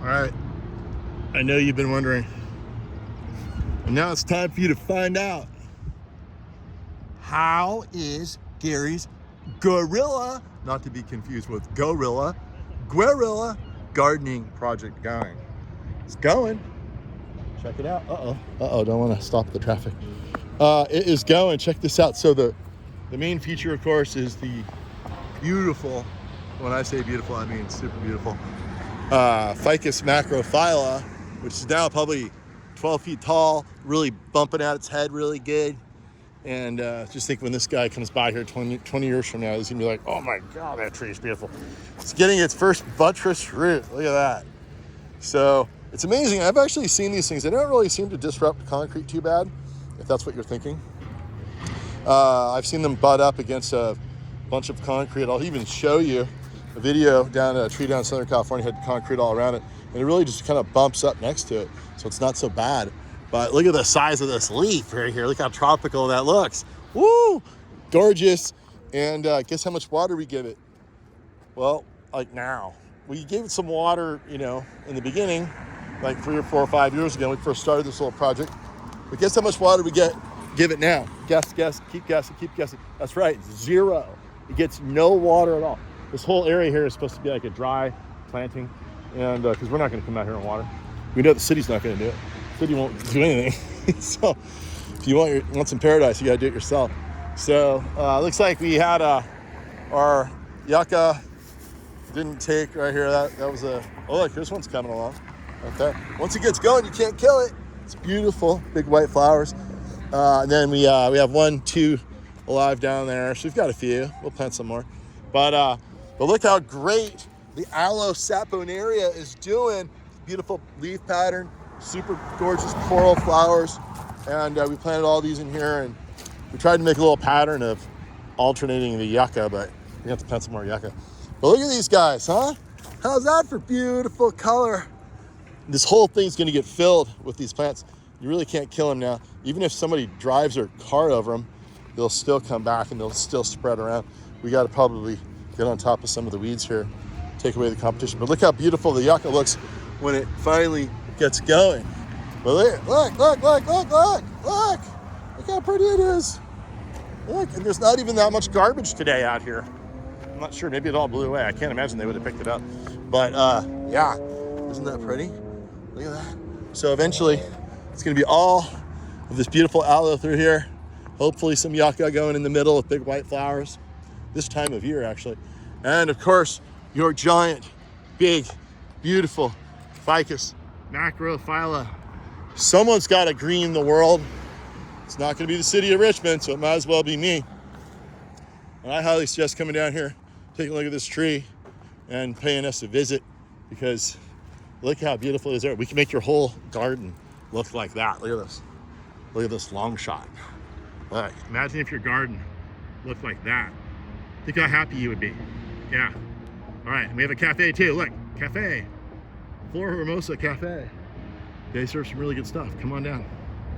right, I know you've been wondering, and now it's time for you to find out. How is Gary's Guerilla, not to be confused with Guerilla gardening project going? It's going. Check it out. Uh-oh, don't want to stop the traffic. It is going. Check this out. So the main feature, of course, is the beautiful, when I say beautiful, I mean super beautiful, Ficus macrophylla, which is now probably 12 feet tall, really bumping out its head really good. And just think when this guy comes by here 20 years from now, he's gonna be like, oh my God, that tree is beautiful. It's getting its first buttress root. Look at that. So it's amazing. I've actually seen these things. They don't really seem to disrupt concrete too bad, if that's what you're thinking. I've seen them butt up against a bunch of concrete. I'll even show you a video down a tree down in Southern California, had concrete all around it, and it really just kind of bumps up next to it. So it's not so bad. But look at the size of this leaf right here. Look how tropical that looks. Woo! Gorgeous. And guess how much water we give it? Well, like now. We gave it some water, you know, in the beginning, like 3 or 4 or 5 years ago when we first started this little project. But guess how much water we give it now? Guess, keep guessing. That's right, 0. It gets no water at all. This whole area here is supposed to be like a dry planting, and because we're not going to come out here and water. We know the city's not going to do it. The city won't do anything. So if you want some paradise, you got to do it yourself. So looks like we had our yucca didn't take right here. That was oh look, this one's coming along. Okay. Once it gets going, you can't kill it. It's beautiful, big white flowers. And then we have 1, 2 alive down there. So we've got a few. We'll plant some more. But look how great the aloe saponaria is doing. Beautiful leaf pattern, super gorgeous coral flowers. And we planted all these in here, and we tried to make a little pattern of alternating the yucca, but we have to plant some more yucca. But look at these guys, huh? How's that for beautiful color? This whole thing's gonna get filled with these plants. You really can't kill them now. Even if somebody drives their car over them, they'll still come back and they'll still spread around. We gotta probably get on top of some of the weeds here, take away the competition. But look how beautiful the yucca looks when it finally gets going. But look how pretty it is. Look, and there's not even that much garbage today out here. I'm not sure, maybe it all blew away. I can't imagine they would have picked it up. But yeah, isn't that pretty? Look at that. So eventually, it's gonna be all of this beautiful aloe through here. Hopefully some yucca going in the middle with big white flowers. This time of year, actually. And of course, your giant, big, beautiful Ficus macrophylla. Someone's gotta green the world. It's not gonna be the city of Richmond, so it might as well be me. And I highly suggest coming down here, taking a look at this tree, and paying us a visit, because look how beautiful it is there. We can make your whole garden look like that. Look at this. Look at this long shot. Look, imagine if your garden looked like that. Think how happy you would be. Yeah. All right, and we have a cafe too. Look, cafe. Flora Hermosa Cafe. They serve some really good stuff. Come on down.